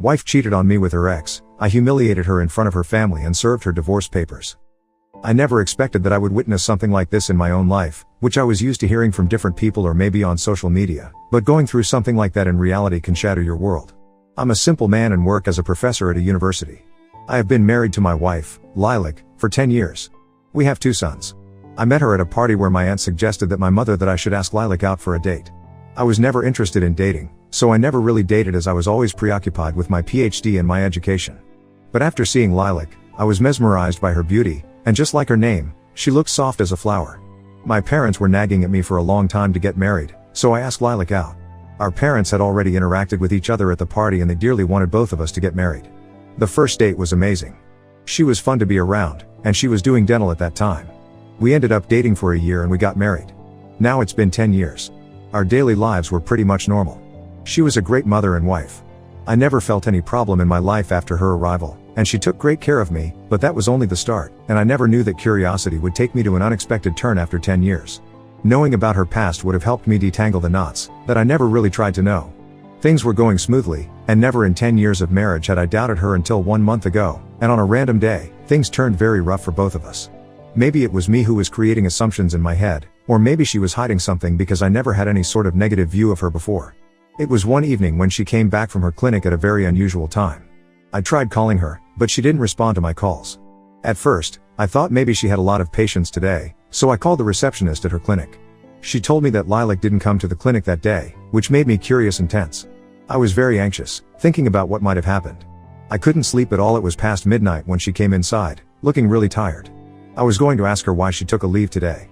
Wife cheated on me with her ex. I humiliated her in front of her family and served her divorce papers. I never expected that I would witness something like this in my own life, which I was used to hearing from different people or maybe on social media, but going through something like that in reality can shatter your world. I'm a simple man and work as a professor at a university. I have been married to my wife, Lilac, for 10 years. We have 2 sons. I met her at a party where my aunt suggested that my mother that I should ask Lilac out for a date. I was never interested in dating, so I never really dated as I was always preoccupied with my PhD and my education. But after seeing Lilac, I was mesmerized by her beauty, and just like her name, she looked soft as a flower. My parents were nagging at me for a long time to get married, so I asked Lilac out. Our parents had already interacted with each other at the party and they dearly wanted both of us to get married. The first date was amazing. She was fun to be around, and she was doing dental at that time. We ended up dating for a year and we got married. Now it's been 10 years. Our daily lives were pretty much normal. She was a great mother and wife. I never felt any problem in my life after her arrival, and she took great care of me, but that was only the start, and I never knew that curiosity would take me to an unexpected turn after 10 years. Knowing about her past would have helped me detangle the knots that I never really tried to know. Things were going smoothly, and never in 10 years of marriage had I doubted her until 1 month ago, and on a random day, things turned very rough for both of us. Maybe it was me who was creating assumptions in my head, or maybe she was hiding something because I never had any sort of negative view of her before. It was one evening when she came back from her clinic at a very unusual time. I tried calling her, but she didn't respond to my calls. At first, I thought maybe she had a lot of patients today, so I called the receptionist at her clinic. She told me that Lilac didn't come to the clinic that day, which made me curious and tense. I was very anxious, thinking about what might have happened. I couldn't sleep at all. It was past midnight when she came inside, looking really tired. I was going to ask her why she took a leave today.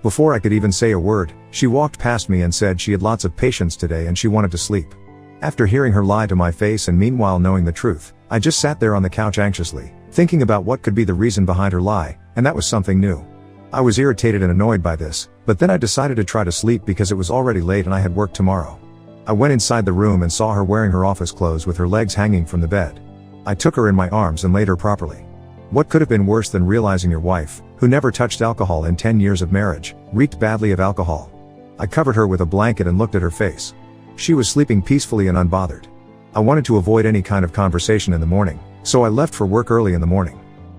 Before I could even say a word, she walked past me and said she had lots of patients today and she wanted to sleep. After hearing her lie to my face and meanwhile knowing the truth, I just sat there on the couch anxiously, thinking about what could be the reason behind her lie, and that was something new. I was irritated and annoyed by this, but then I decided to try to sleep because it was already late and I had work tomorrow. I went inside the room and saw her wearing her office clothes with her legs hanging from the bed. I took her in my arms and laid her properly. What could have been worse than realizing your wife, who never touched alcohol in 10 years of marriage, reeked badly of alcohol? I covered her with a blanket and looked at her face. She was sleeping peacefully and unbothered. I wanted to avoid any kind of conversation in the morning, so I left for work early in the morning.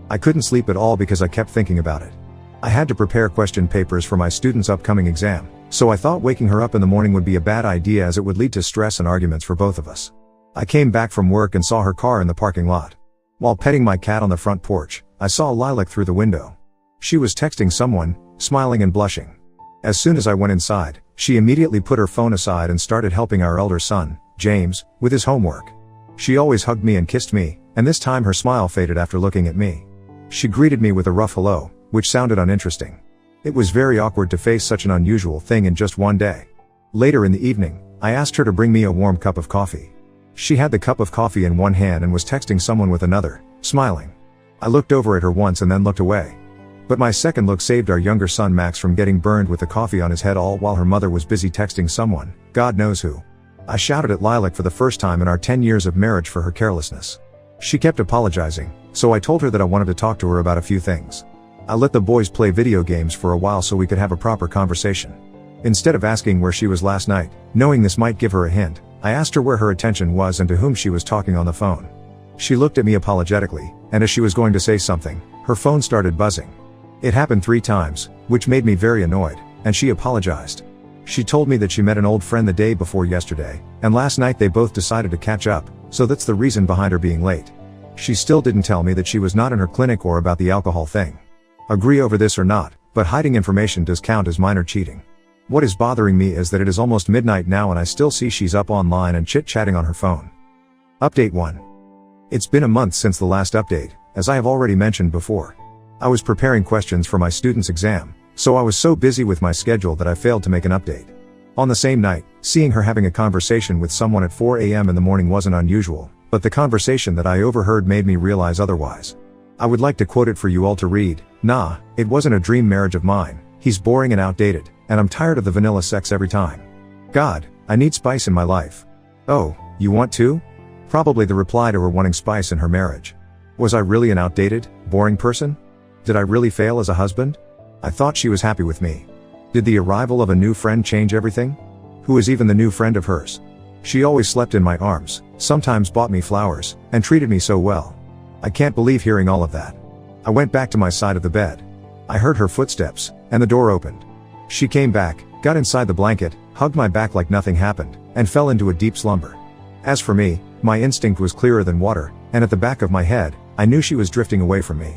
I couldn't sleep at all because I kept thinking about it. I had to prepare question papers for my student's upcoming exam, so I thought waking her up in the morning would be a bad idea as it would lead to stress and arguments for both of us. I came back from work and saw her car in the parking lot. While petting my cat on the front porch, I saw Lilac through the window. She was texting someone, smiling and blushing. As soon as I went inside, she immediately put her phone aside and started helping our elder son, James, with his homework. She always hugged me and kissed me, and this time her smile faded after looking at me. She greeted me with a rough hello, which sounded uninteresting. It was very awkward to face such an unusual thing in just one day. Later in the evening, I asked her to bring me a warm cup of coffee. She had the cup of coffee in one hand and was texting someone with another, smiling. I looked over at her once and then looked away. But my second look saved our younger son Max from getting burned with the coffee on his head, all while her mother was busy texting someone, God knows who. I shouted at Lilac for the first time in our 10 years of marriage for her carelessness. She kept apologizing, so I told her that I wanted to talk to her about a few things. I let the boys play video games for a while so we could have a proper conversation. Instead of asking where she was last night, knowing this might give her a hint, I asked her where her attention was and to whom she was talking on the phone. She looked at me apologetically, and as she was going to say something, her phone started buzzing. It happened 3 times, which made me very annoyed, and she apologized. She told me that she met an old friend the day before yesterday, and last night they both decided to catch up, so that's the reason behind her being late. She still didn't tell me that she was not in her clinic or about the alcohol thing. Agree over this or not, but hiding information does count as minor cheating. What is bothering me is that it is almost midnight now and I still see she's up online and chit-chatting on her phone. Update 1. It's been a month since the last update, as I have already mentioned before. I was preparing questions for my student's exam, so I was so busy with my schedule that I failed to make an update. On the same night, seeing her having a conversation with someone at 4 a.m. in the morning wasn't unusual, but the conversation that I overheard made me realize otherwise. I would like to quote it for you all to read. Nah, it wasn't a dream marriage of mine, he's boring and outdated, and I'm tired of the vanilla sex every time. God, I need spice in my life. Oh, you want to? Probably the reply to her wanting spice in her marriage. Was I really an outdated, boring person? Did I really fail as a husband? I thought she was happy with me. Did the arrival of a new friend change everything? Who is even the new friend of hers? She always slept in my arms, sometimes bought me flowers, and treated me so well. I can't believe hearing all of that. I went back to my side of the bed. I heard her footsteps, and the door opened. She came back, got inside the blanket, hugged my back like nothing happened, and fell into a deep slumber. As for me, my instinct was clearer than water, and at the back of my head, I knew she was drifting away from me.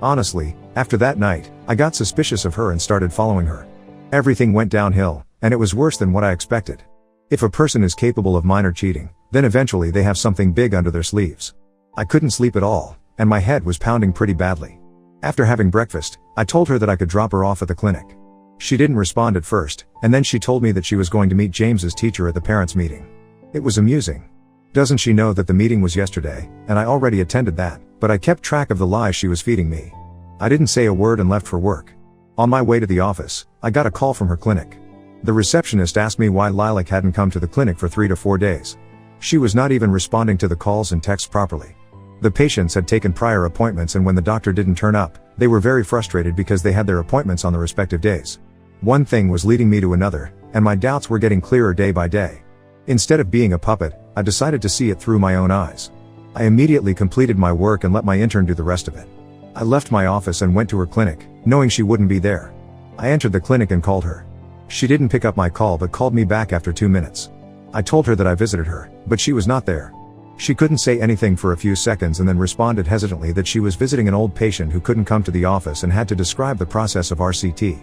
Honestly, after that night, I got suspicious of her and started following her. Everything went downhill, and it was worse than what I expected. If a person is capable of minor cheating, then eventually they have something big under their sleeves. I couldn't sleep at all, and my head was pounding pretty badly. After having breakfast, I told her that I could drop her off at the clinic. She didn't respond at first, and then she told me that she was going to meet James's teacher at the parents' meeting. It was amusing. Doesn't she know that the meeting was yesterday, and I already attended that, but I kept track of the lies she was feeding me. I didn't say a word and left for work. On my way to the office, I got a call from her clinic. The receptionist asked me why Lilac hadn't come to the clinic for 3 to 4 days. She was not even responding to the calls and texts properly. The patients had taken prior appointments, and when the doctor didn't turn up, they were very frustrated because they had their appointments on the respective days. One thing was leading me to another, and my doubts were getting clearer day by day. Instead of being a puppet, I decided to see it through my own eyes. I immediately completed my work and let my intern do the rest of it. I left my office and went to her clinic, knowing she wouldn't be there. I entered the clinic and called her. She didn't pick up my call but called me back after 2 minutes. I told her that I visited her, but she was not there. She couldn't say anything for a few seconds and then responded hesitantly that she was visiting an old patient who couldn't come to the office and had to describe the process of RCT.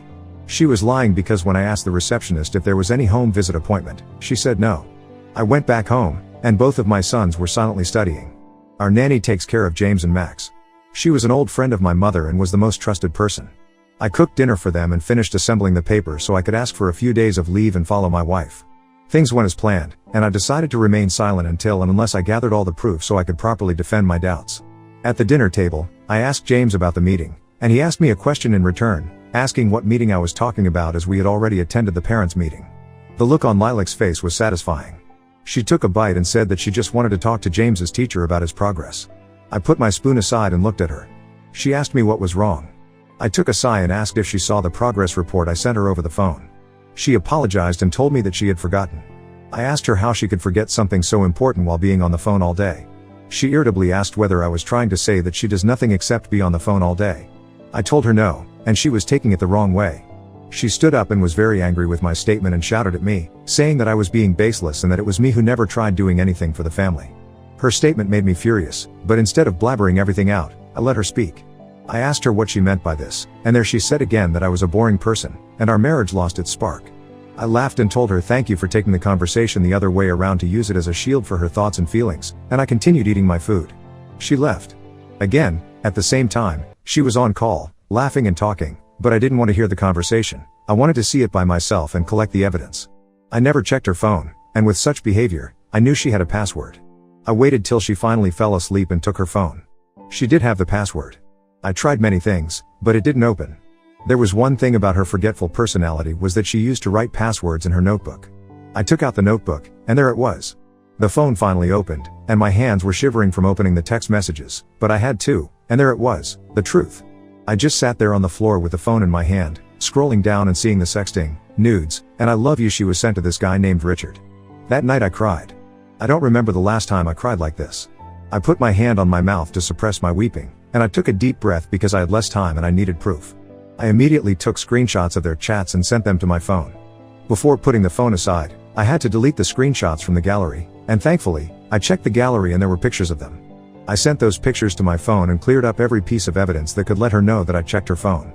She was lying because when I asked the receptionist if there was any home visit appointment, she said no. I went back home, and both of my sons were silently studying. Our nanny takes care of James and Max. She was an old friend of my mother and was the most trusted person. I cooked dinner for them and finished assembling the papers so I could ask for a few days of leave and follow my wife. Things went as planned, and I decided to remain silent until and unless I gathered all the proof so I could properly defend my doubts. At the dinner table, I asked James about the meeting, and he asked me a question in return, asking what meeting I was talking about as we had already attended the parents' meeting. The look on Lilac's face was satisfying. She took a bite and said that she just wanted to talk to James's teacher about his progress. I put my spoon aside and looked at her. She asked me what was wrong. I took a sigh and asked if she saw the progress report I sent her over the phone. She apologized and told me that she had forgotten. I asked her how she could forget something so important while being on the phone all day. She irritably asked whether I was trying to say that she does nothing except be on the phone all day. I told her no, and she was taking it the wrong way. She stood up and was very angry with my statement and shouted at me, saying that I was being baseless and that it was me who never tried doing anything for the family. Her statement made me furious, but instead of blabbering everything out, I let her speak. I asked her what she meant by this, and there she said again that I was a boring person, and our marriage lost its spark. I laughed and told her thank you for taking the conversation the other way around to use it as a shield for her thoughts and feelings, and I continued eating my food. She left. Again, at the same time, she was on call, laughing and talking, but I didn't want to hear the conversation. I wanted to see it by myself and collect the evidence. I never checked her phone, and with such behavior, I knew she had a password. I waited till she finally fell asleep and took her phone. She did have the password. I tried many things, but it didn't open. There was one thing about her forgetful personality was that she used to write passwords in her notebook. I took out the notebook, and there it was. The phone finally opened, and my hands were shivering from opening the text messages, but I had to, and there it was, the truth. I just sat there on the floor with the phone in my hand, scrolling down and seeing the sexting, nudes, and I love you she was sent to this guy named Richard. That night I cried. I don't remember the last time I cried like this. I put my hand on my mouth to suppress my weeping, and I took a deep breath because I had less time and I needed proof. I immediately took screenshots of their chats and sent them to my phone. Before putting the phone aside, I had to delete the screenshots from the gallery, and thankfully, I checked the gallery and there were pictures of them. I sent those pictures to my phone and cleared up every piece of evidence that could let her know that I checked her phone.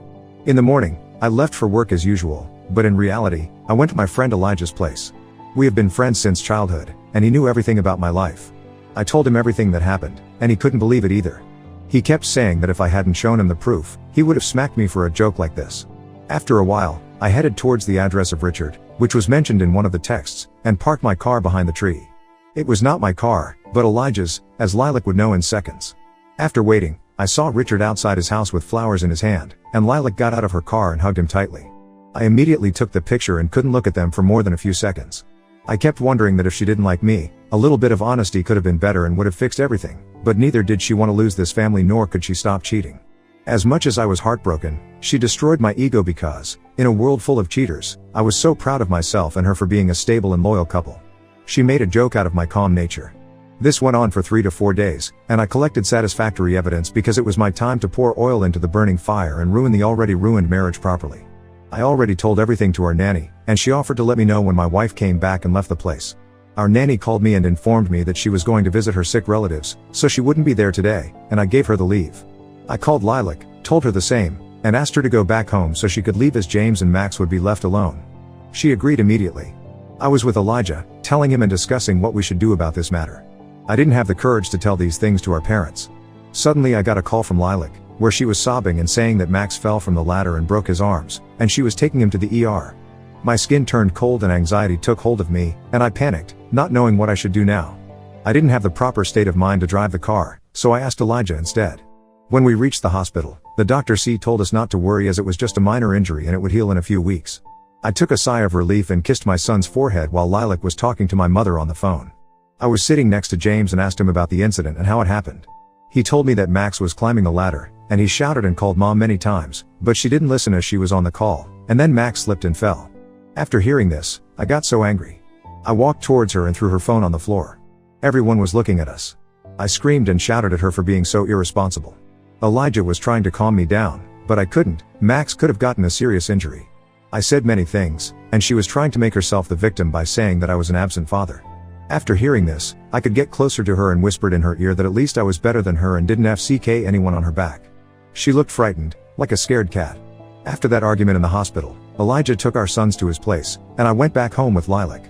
In the morning, I left for work as usual, but in reality, I went to my friend Elijah's place. We have been friends since childhood, and he knew everything about my life. I told him everything that happened, and he couldn't believe it either. He kept saying that if I hadn't shown him the proof, he would have smacked me for a joke like this. After a while, I headed towards the address of Richard, which was mentioned in one of the texts, and parked my car behind the tree. It was not my car, but Elijah's, as Lilac would know in seconds. After waiting, I saw Richard outside his house with flowers in his hand, and Lilac got out of her car and hugged him tightly. I immediately took the picture and couldn't look at them for more than a few seconds. I kept wondering that if she didn't like me, a little bit of honesty could have been better and would have fixed everything, but neither did she want to lose this family nor could she stop cheating. As much as I was heartbroken, she destroyed my ego because, in a world full of cheaters, I was so proud of myself and her for being a stable and loyal couple. She made a joke out of my calm nature. This went on for 3 to 4 days, and I collected satisfactory evidence because it was my time to pour oil into the burning fire and ruin the already ruined marriage properly. I already told everything to our nanny, and she offered to let me know when my wife came back and left the place. Our nanny called me and informed me that she was going to visit her sick relatives, so she wouldn't be there today, and I gave her the leave. I called Lilac, told her the same, and asked her to go back home so she could leave as James and Max would be left alone. She agreed immediately. I was with Elijah, telling him and discussing what we should do about this matter. I didn't have the courage to tell these things to our parents. Suddenly I got a call from Lilac, where she was sobbing and saying that Max fell from the ladder and broke his arms, and she was taking him to the ER. My skin turned cold and anxiety took hold of me, and I panicked, not knowing what I should do now. I didn't have the proper state of mind to drive the car, so I asked Elijah instead. When we reached the hospital, the Dr. C told us not to worry as it was just a minor injury and it would heal in a few weeks. I took a sigh of relief and kissed my son's forehead while Lilac was talking to my mother on the phone. I was sitting next to James and asked him about the incident and how it happened. He told me that Max was climbing the ladder, and he shouted and called Mom many times, but she didn't listen as she was on the call, and then Max slipped and fell. After hearing this, I got so angry. I walked towards her and threw her phone on the floor. Everyone was looking at us. I screamed and shouted at her for being so irresponsible. Elijah was trying to calm me down, but I couldn't. Max could have gotten a serious injury. I said many things, and she was trying to make herself the victim by saying that I was an absent father. After hearing this, I could get closer to her and whispered in her ear that at least I was better than her and didn't FCK anyone on her back. She looked frightened, like a scared cat. After that argument in the hospital, Elijah took our sons to his place, and I went back home with Lilac.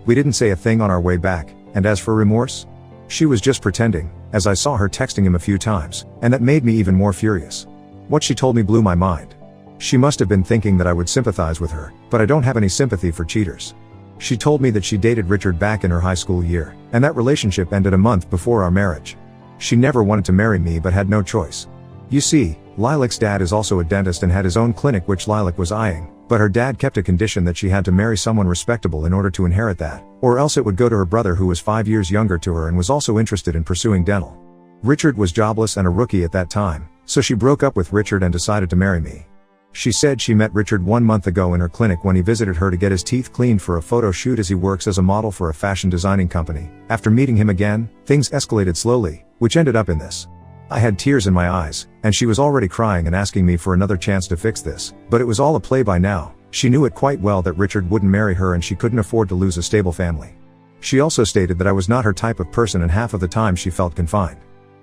We didn't say a thing on our way back, and as for remorse? She was just pretending, as I saw her texting him a few times, and that made me even more furious. What she told me blew my mind. She must have been thinking that I would sympathize with her, but I don't have any sympathy for cheaters. She told me that she dated Richard back in her high school year, and that relationship ended a month before our marriage. She never wanted to marry me but had no choice. You see, Lilac's dad is also a dentist and had his own clinic which Lilac was eyeing, but her dad kept a condition that she had to marry someone respectable in order to inherit that, or else it would go to her brother who was 5 years younger to her and was also interested in pursuing dental. Richard was jobless and a rookie at that time, so she broke up with Richard and decided to marry me. She said she met Richard 1 month ago in her clinic when he visited her to get his teeth cleaned for a photo shoot as he works as a model for a fashion designing company. After meeting him again, things escalated slowly, which ended up in this. I had tears in my eyes, and she was already crying and asking me for another chance to fix this, but it was all a play by now. She knew it quite well that Richard wouldn't marry her and she couldn't afford to lose a stable family. She also stated that I was not her type of person and half of the time she felt confined.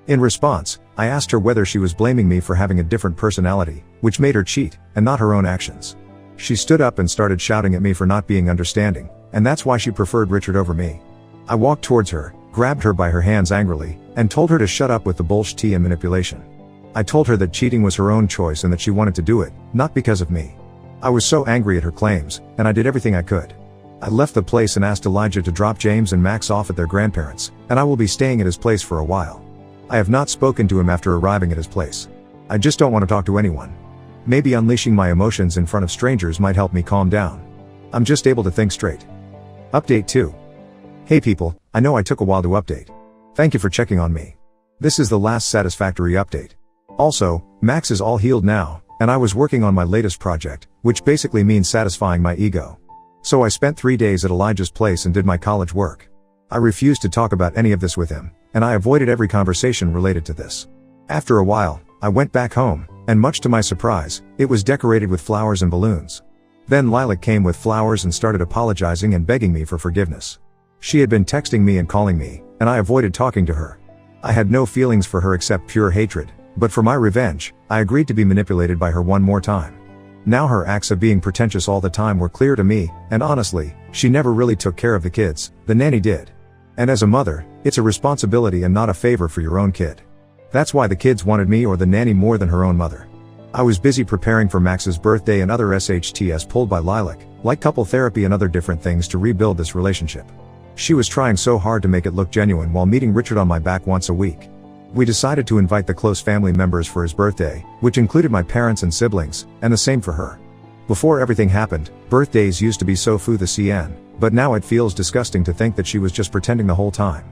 In response, I asked her whether she was blaming me for having a different personality, which made her cheat, and not her own actions. She stood up and started shouting at me for not being understanding, and that's why she preferred Richard over me. I walked towards her, grabbed her by her hands angrily, and told her to shut up with the bullshit and manipulation. I told her that cheating was her own choice and that she wanted to do it, not because of me. I was so angry at her claims, and I did everything I could. I left the place and asked Elijah to drop James and Max off at their grandparents', and I will be staying at his place for a while. I have not spoken to him after arriving at his place. I just don't want to talk to anyone. Maybe unleashing my emotions in front of strangers might help me calm down. I'm just able to think straight. Update 2. Hey people, I know I took a while to update. Thank you for checking on me. This is the last satisfactory update. Also, Max is all healed now, and I was working on my latest project, which basically means satisfying my ego. So I spent 3 days at Elijah's place and did my college work. I refused to talk about any of this with him, and I avoided every conversation related to this. After a while, I went back home, and much to my surprise, it was decorated with flowers and balloons. Then Lilac came with flowers and started apologizing and begging me for forgiveness. She had been texting me and calling me, and I avoided talking to her. I had no feelings for her except pure hatred, but for my revenge, I agreed to be manipulated by her one more time. Now her acts of being pretentious all the time were clear to me, and honestly, she never really took care of the kids, the nanny did. And as a mother, it's a responsibility and not a favor for your own kid. That's why the kids wanted me or the nanny more than her own mother. I was busy preparing for Max's birthday and other SHTs pulled by Lilac, like couple therapy and other different things to rebuild this relationship. She was trying so hard to make it look genuine while meeting Richard on my back once a week. We decided to invite the close family members for his birthday, which included my parents and siblings, and the same for her. Before everything happened, birthdays used to be so fou the CN, but now it feels disgusting to think that she was just pretending the whole time.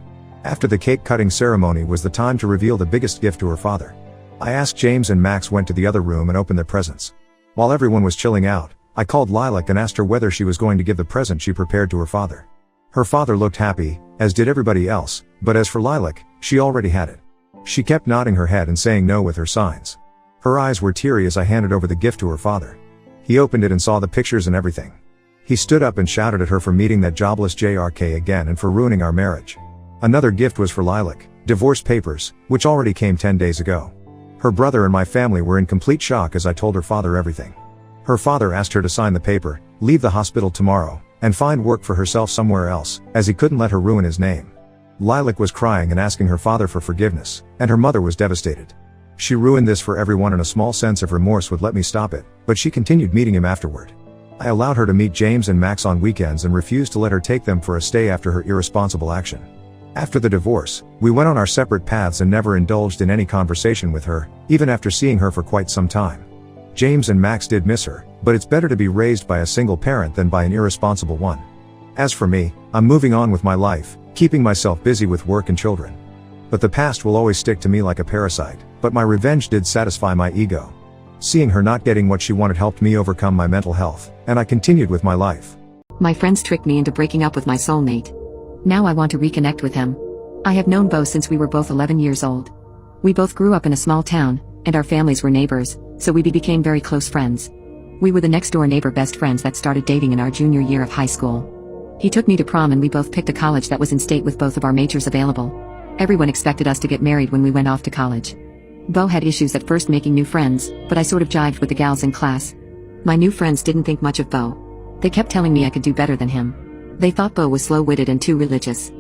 After the cake cutting ceremony was the time to reveal the biggest gift to her father. I asked James and Max went to the other room and opened their presents. While everyone was chilling out, I called Lilac and asked her whether she was going to give the present she prepared to her father. Her father looked happy, as did everybody else, but as for Lilac, she already had it. She kept nodding her head and saying no with her signs. Her eyes were teary as I handed over the gift to her father. He opened it and saw the pictures and everything. He stood up and shouted at her for meeting that jobless JRK again and for ruining our marriage. Another gift was for Lilac, divorce papers, which already came 10 days ago. Her brother and my family were in complete shock as I told her father everything. Her father asked her to sign the paper, leave the hospital tomorrow, and find work for herself somewhere else, as he couldn't let her ruin his name. Lilac was crying and asking her father for forgiveness, and her mother was devastated. She ruined this for everyone and a small sense of remorse would let me stop it, but she continued meeting him afterward. I allowed her to meet James and Max on weekends and refused to let her take them for a stay after her irresponsible action. After the divorce, we went on our separate paths and never indulged in any conversation with her, even after seeing her for quite some time. James and Max did miss her, but it's better to be raised by a single parent than by an irresponsible one. As for me, I'm moving on with my life, keeping myself busy with work and children. But the past will always stick to me like a parasite, but my revenge did satisfy my ego. Seeing her not getting what she wanted helped me overcome my mental health, and I continued with my life. My friends tricked me into breaking up with my soulmate. Now I want to reconnect with him. I have known Bo since we were both 11 years old. We both grew up in a small town, and our families were neighbors, so we became very close friends. We were the next-door neighbor best friends that started dating in our junior year of high school. He took me to prom and we both picked a college that was in state with both of our majors available. Everyone expected us to get married when we went off to college. Bo had issues at first making new friends, but I sort of jived with the gals in class. My new friends didn't think much of Bo. They kept telling me I could do better than him. They thought Bo was slow-witted and too religious.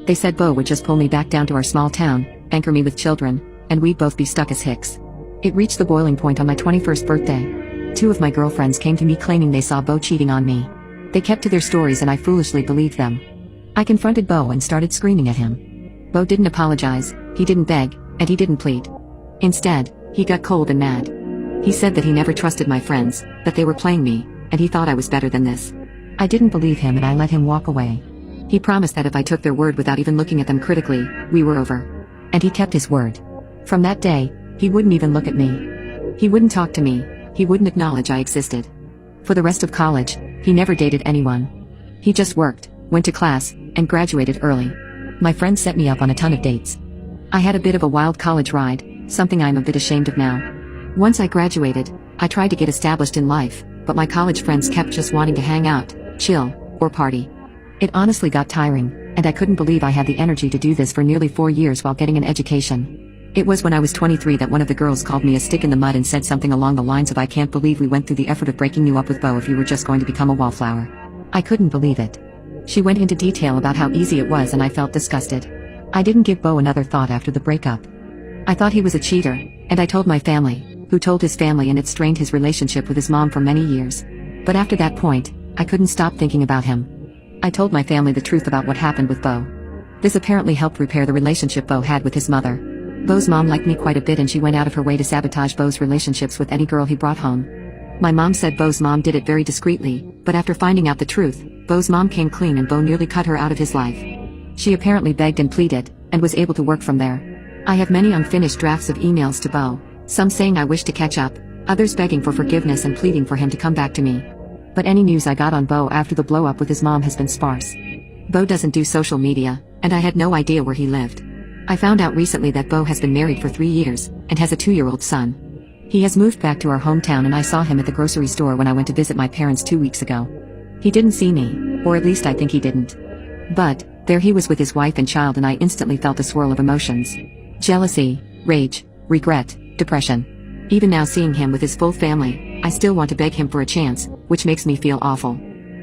They said Bo would just pull me back down to our small town, anchor me with children, and we'd both be stuck as hicks. It reached the boiling point on my 21st birthday. 2 of my girlfriends came to me claiming they saw Bo cheating on me. They kept to their stories and I foolishly believed them. I confronted Bo and started screaming at him. Bo didn't apologize, he didn't beg, and he didn't plead. Instead, he got cold and mad. He said that he never trusted my friends, that they were playing me, and he thought I was better than this. I didn't believe him and I let him walk away. He promised that if I took their word without even looking at them critically, we were over. And he kept his word. From that day, he wouldn't even look at me. He wouldn't talk to me, he wouldn't acknowledge I existed. For the rest of college, he never dated anyone. He just worked, went to class, and graduated early. My friends set me up on a ton of dates. I had a bit of a wild college ride, something I'm a bit ashamed of now. Once I graduated, I tried to get established in life, but my college friends kept just wanting to hang out, chill, or party. It honestly got tiring, and I couldn't believe I had the energy to do this for nearly 4 years while getting an education. It was when I was 23 that one of the girls called me a stick in the mud and said something along the lines of "I can't believe we went through the effort of breaking you up with Bo if you were just going to become a wallflower." I couldn't believe it. She went into detail about how easy it was and I felt disgusted. I didn't give Bo another thought after the breakup. I thought he was a cheater, and I told my family, who told his family, and it strained his relationship with his mom for many years. But after that point, I couldn't stop thinking about him. I told my family the truth about what happened with Bo. This apparently helped repair the relationship Bo had with his mother. Bo's mom liked me quite a bit and she went out of her way to sabotage Bo's relationships with any girl he brought home. My mom said Bo's mom did it very discreetly, but after finding out the truth, Bo's mom came clean and Bo nearly cut her out of his life. She apparently begged and pleaded, and was able to work from there. I have many unfinished drafts of emails to Bo, some saying I wish to catch up, others begging for forgiveness and pleading for him to come back to me. But any news I got on Bo after the blow-up with his mom has been sparse. Bo doesn't do social media, and I had no idea where he lived. I found out recently that Bo has been married for 3 years, and has a 2-year-old son. He has moved back to our hometown and I saw him at the grocery store when I went to visit my parents 2 weeks ago. He didn't see me, or at least I think he didn't. But, there he was with his wife and child and I instantly felt a swirl of emotions. Jealousy, rage, regret, depression. Even now seeing him with his full family, I still want to beg him for a chance, which makes me feel awful.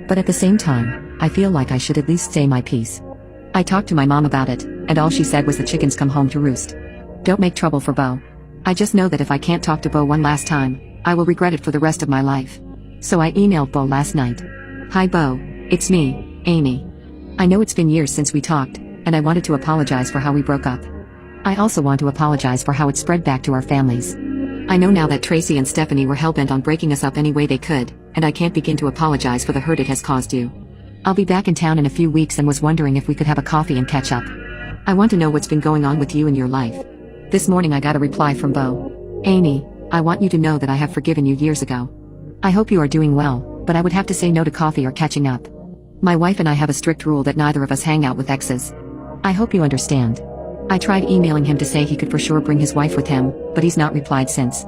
But at the same time, I feel like I should at least say my piece. I talked to my mom about it, and all she said was the chickens come home to roost. Don't make trouble for Bo. I just know that if I can't talk to Bo one last time, I will regret it for the rest of my life. So I emailed Bo last night. "Hi Bo, it's me, Amy. I know it's been years since we talked, and I wanted to apologize for how we broke up. I also want to apologize for how it spread back to our families. I know now that Tracy and Stephanie were hellbent on breaking us up any way they could, and I can't begin to apologize for the hurt it has caused you. I'll be back in town in a few weeks and was wondering if we could have a coffee and catch up. I want to know what's been going on with you in your life." This morning I got a reply from Bo. "Amy, I want you to know that I have forgiven you years ago. I hope you are doing well, but I would have to say no to coffee or catching up. My wife and I have a strict rule that neither of us hang out with exes. I hope you understand. I tried emailing him to say he could for sure bring his wife with him, but he's not replied since.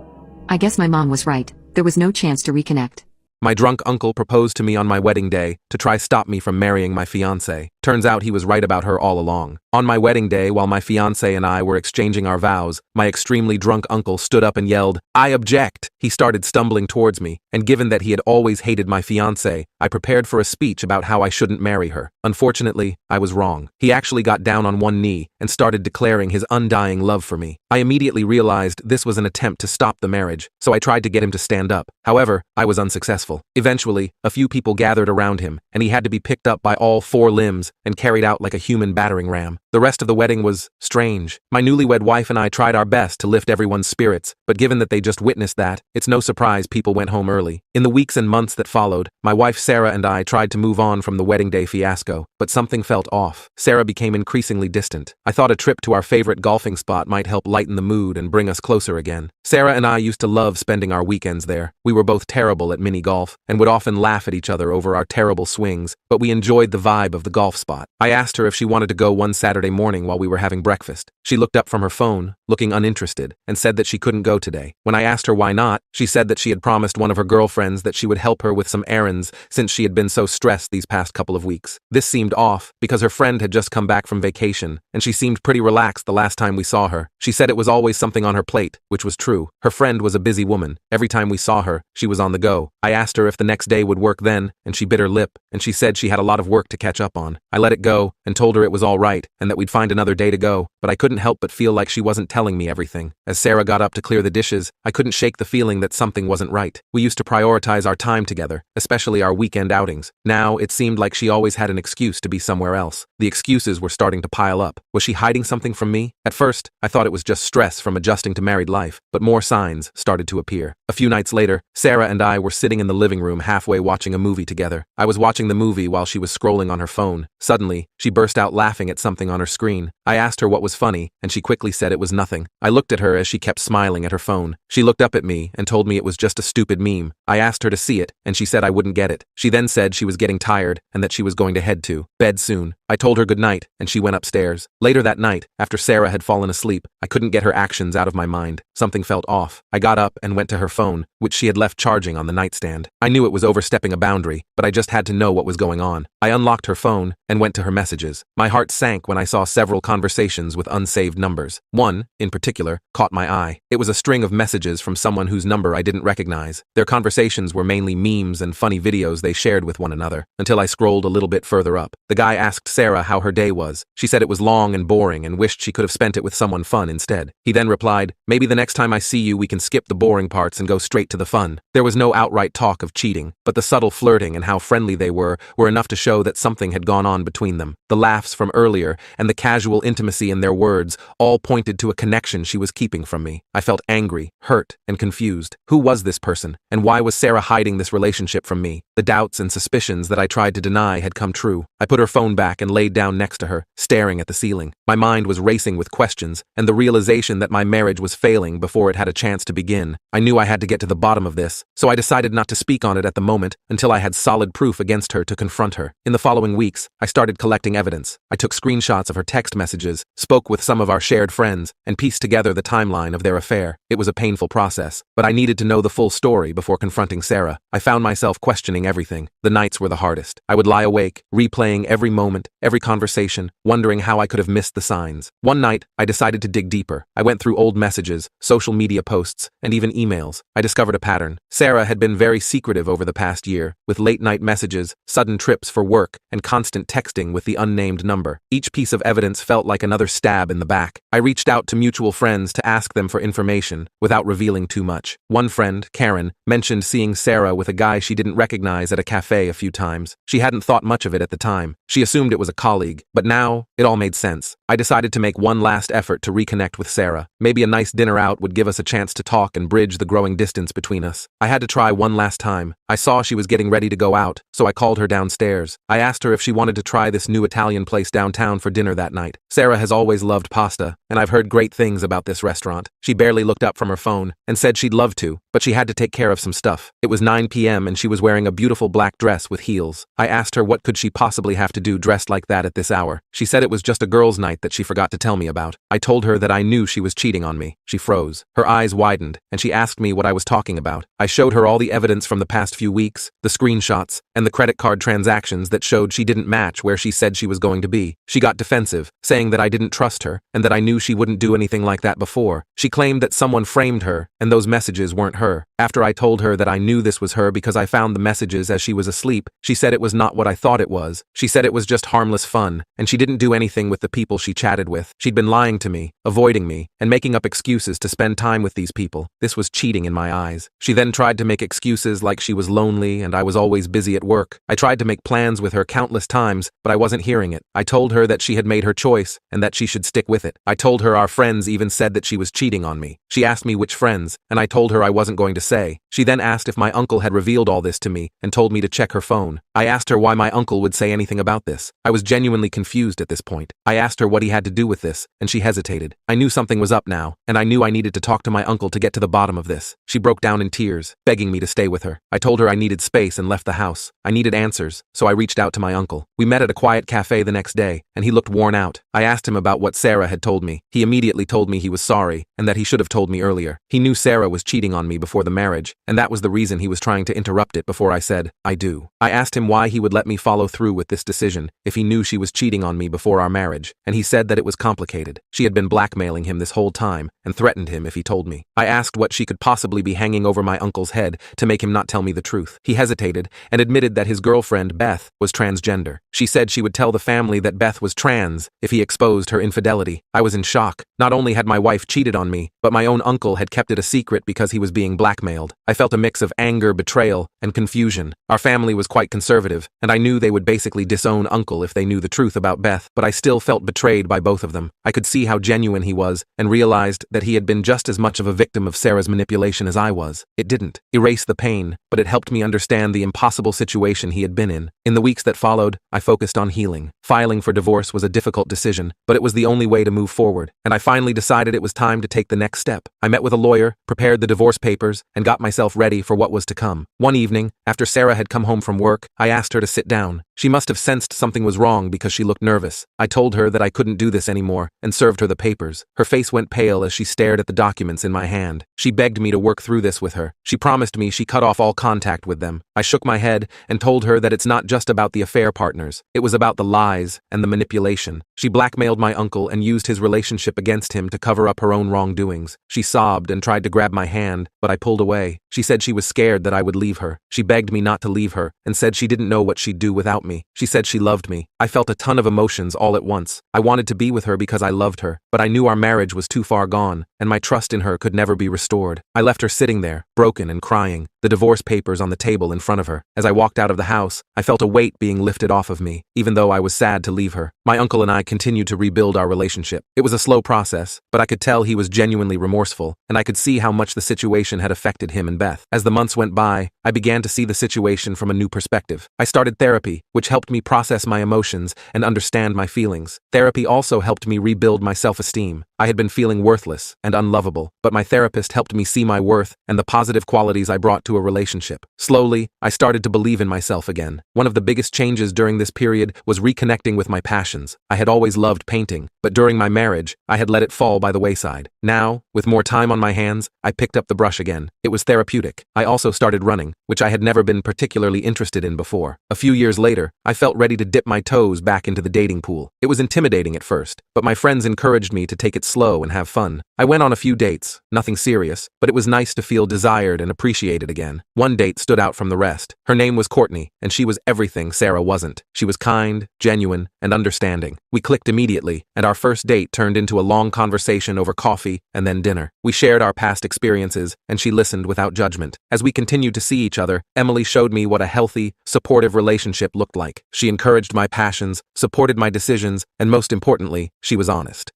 I guess my mom was right, there was no chance to reconnect. My drunk uncle proposed to me on my wedding day to try stop me from marrying my fiancée. Turns out he was right about her all along. On my wedding day, while my fiancée and I were exchanging our vows, my extremely drunk uncle stood up and yelled, "I object!" He started stumbling towards me, and given that he had always hated my fiancée, I prepared for a speech about how I shouldn't marry her. Unfortunately, I was wrong. He actually got down on one knee and started declaring his undying love for me. I immediately realized this was an attempt to stop the marriage, so I tried to get him to stand up. However, I was unsuccessful. Eventually, a few people gathered around him, and he had to be picked up by all 4 limbs and carried out like a human battering ram. The rest of the wedding was strange. My newlywed wife and I tried our best to lift everyone's spirits, but given that they just witnessed that, it's no surprise people went home early. In the weeks and months that followed, my wife Sarah and I tried to move on from the wedding day fiasco, but something felt off. Sarah became increasingly distant. I thought a trip to our favorite golfing spot might help lighten the mood and bring us closer again. Sarah and I used to love spending our weekends there. We were both terrible at mini golf and would often laugh at each other over our terrible swings, but we enjoyed the vibe of the golf spot. I asked her if she wanted to go one Saturday morning while we were having breakfast. She looked up from her phone, looking uninterested, and said that she couldn't go today. When I asked her why not, she said that she had promised one of her girlfriends that she would help her with some errands since she had been so stressed these past couple of weeks. This seemed off because her friend had just come back from vacation, and she seemed pretty relaxed the last time we saw her. She said it was always something on her plate, which was true. Her friend was a busy woman. Every time we saw her, she was on the go. I asked her if the next day would work then, and she bit her lip, and she said she had a lot of work to catch up on. I let it go and told her it was all right and that we'd find another day to go, but I couldn't help but feel like she wasn't telling me everything. As Sarah got up to clear the dishes, I couldn't shake the feeling that something wasn't right. We used to prioritize our time together, especially our weekend outings. Now, it seemed like she always had an excuse to be somewhere else. The excuses were starting to pile up. Was she hiding something from me? At first, I thought it was just stress from adjusting to married life, but more signs started to appear. A few nights later, Sarah and I were sitting in the living room halfway watching a movie together. I was watching the movie while she was scrolling on her phone. Suddenly, she burst out laughing at something on her screen. I asked her what was funny, and she quickly said it was nothing. I looked at her as she kept smiling at her phone. She looked up at me and told me it was just a stupid meme. I asked her to see it, and she said I wouldn't get it. She then said she was getting tired and that she was going to head to bed soon. I told her good night, and she went upstairs. Later that night, after Sarah had fallen asleep, I couldn't get her actions out of my mind. Something felt off. I got up and went to her phone, which she had left charging on the nightstand. I knew it was overstepping a boundary, but I just had to know what was going on. I unlocked her phone and went to her messages. My heart sank when I saw several conversations with unsaved numbers. One, in particular, caught my eye. It was a string of messages from someone whose number I didn't recognize. Their conversations were mainly memes and funny videos they shared with one another, until I scrolled a little bit further up. The guy asked Sarah how her day was. She said it was long and boring and wished she could have spent it with someone fun instead. He then replied, "Maybe the next time I see you we can skip the boring parts and go straight to the fun." There was no outright talk of cheating, but the subtle flirting and how friendly they were enough to show that something had gone on between them. The laughs from earlier and the casual intimacy in their words all pointed to a connection she was keeping from me. I felt angry, hurt, and confused. Who was this person, and why was Sarah hiding this relationship from me? The doubts and suspicions that I tried to deny had come true. I put her phone back and laid down next to her, staring at the ceiling. My mind was racing with questions and the realization that my marriage was failing before it had a chance to begin. I knew I had to get to the bottom of this, so I decided not to speak on it at the moment until I had solid proof against her to confront her. In the following weeks, I started collecting evidence. I took screenshots of her text messages, spoke with some of our shared friends, and pieced together the timeline of their affair. It was a painful process, but I needed to know the full story before confronting Sarah. I found myself questioning everything. The nights were the hardest. I would lie awake, replaying every moment, every conversation, wondering how I could have missed the signs. One night, I decided to dig deeper. I went through old messages, social media posts, and even emails. I discovered a pattern. Sarah had been very secretive over the past year, with late-night messages, sudden trips for work, and constant texting with the unnamed number. Each piece of evidence felt like another stab in the back. I reached out to mutual friends to ask them for information, without revealing too much. One friend, Karen, mentioned seeing Sarah with a guy she didn't recognize at a cafe a few times. She hadn't thought much of it at the time. She assumed it was a colleague, but now, It all made sense. I decided to make one last effort to reconnect with Sarah. Maybe a nice dinner out would give us a chance to talk and bridge the growing distance between us. I had to try one last time. I saw she was getting ready to go out, so I called her downstairs. I asked her if she wanted to try this new Italian place downtown for dinner that night. Sarah has always loved pasta, and I've heard great things about this restaurant. She barely looked up from her phone and said she'd love to, but she had to take care of some stuff. It was 9 p.m. and she was wearing a beautiful black dress with heels. I asked her what could she possibly have to do dressed like that at this hour. She said it was just a girls' night that she forgot to tell me about. I told her that I knew she was cheating on me. She froze. Her eyes widened, and she asked me what I was talking about. I showed her all the evidence from the past few weeks, the screenshots, and the credit card transactions that showed she didn't match where she said she was going to be. She got defensive, saying that I didn't trust her, and that I knew she wouldn't do anything like that before. She claimed that someone framed her, and those messages weren't her. After I told her that I knew this was her because I found the messages as she was asleep, she said it was not what I thought it was. She said it was just harmless fun, and she didn't do anything with the people she chatted with. She'd been lying to me, avoiding me, and making up excuses to spend time with these people. This was cheating in my eyes. She then tried to make excuses like she was lonely and I was always busy at work. I tried to make plans with her countless times, but I wasn't hearing it. I told her that she had made her choice and that she should stick with it. I told her our friends even said that she was cheating on me. She asked me which friends, and I told her I wasn't going to say. She then asked if my uncle had revealed all this to me and told me to check her phone. I asked her why my uncle would say anything about this. I was genuinely confused at this point. I asked her what he had to do with this, and she hesitated. I knew something was up now, and I knew I needed to talk to my uncle to get to the bottom of this. She broke down in tears, begging me to stay with her. I told her I needed space and left the house. I needed answers, so I reached out to my uncle. We met at a quiet cafe the next day, and he looked worn out. I asked him about what Sarah had told me. He immediately told me he was sorry, and that he should have told me earlier. He knew Sarah was cheating on me before the marriage, and that was the reason he was trying to interrupt it before I said, I do. I asked him why he would let me follow through with this decision if he knew she was cheating on me before our marriage, and he said that it was complicated. She had been blackmailing him this whole time and threatened him if he told me. I asked what she could possibly be hanging over my uncle's head to make him not tell me the truth. He hesitated and admitted that his girlfriend, Beth, was transgender. She said she would tell the family that Beth was trans if he exposed her infidelity. I was in shock. Not only had my wife cheated on me, but my own uncle had kept it a secret because he was being blackmailed. I felt a mix of anger, betrayal, and confusion. Our family was quite conservative, and I knew they would basically disown Uncle if they knew the truth about Beth, but I still felt betrayed by both of them. I could see how genuine he was, and realized that he had been just as much of a victim of Sarah's manipulation as I was. It didn't erase the pain, but it helped me understand the impossible situation he had been in. In the weeks that followed, I focused on healing. Filing for divorce was a difficult decision, but it was the only way to move forward, and I finally decided it was time to take the next step. I met with a lawyer, prepared the divorce papers, and got myself ready for what was to come. One evening, after Sarah had come home from work, I asked her to sit down. She must have sensed something was wrong because she looked nervous. I told her that I couldn't do this anymore and served her the papers. Her face went pale as she stared at the documents in my hand. She begged me to work through this with her. She promised me she cut off all contact with them. I shook my head and told her that it's not just about the affair partners. It was about the lies and the manipulation. She blackmailed my uncle and used his relationship against him to cover up her own wrongdoings. She sobbed and tried to grab my hand, but I pulled away. She said she was scared that I would leave her. She begged me not to leave her and said she didn't know what she'd do without me. She said she loved me. I felt a ton of emotions all at once. I wanted to be with her because I loved her, but I knew our marriage was too far gone, and my trust in her could never be restored. I left her sitting there, broken and crying, the divorce papers on the table in front of her. As I walked out of the house, I felt a weight being lifted off of me, even though I was sad to leave her. My uncle and I continued to rebuild our relationship. It was a slow process, but I could tell he was genuinely remorseful, and I could see how much the situation had affected him and Beth. As the months went by, I began to see the situation from a new perspective. I started therapy, which helped me process my emotions and understand my feelings. Therapy also helped me rebuild my self-esteem. I had been feeling worthless and unlovable, but my therapist helped me see my worth and the positive qualities I brought to a relationship. Slowly, I started to believe in myself again. One of the biggest changes during this period was reconnecting with my passions. I had always loved painting, but during my marriage, I had let it fall by the wayside. Now, with more time on my hands, I picked up the brush again. It was therapeutic. I also started running, which I had never been particularly interested in before. A few years later, I felt ready to dip my toes back into the dating pool. It was intimidating at first, but my friends encouraged me to take it slow and have fun. I went on a few dates, nothing serious, but it was nice to feel desired and appreciated again. One date stood out from the rest. Her name was Courtney, and she was everything Sarah wasn't. She was kind, genuine, and understanding. We clicked immediately, and our first date turned into a long conversation over coffee and then dinner. We shared our past experiences, and she listened without judgment. As we continued to see each other, Emily showed me what a healthy, supportive relationship looked like. She encouraged my passions, supported my decisions, and most importantly, she was honest.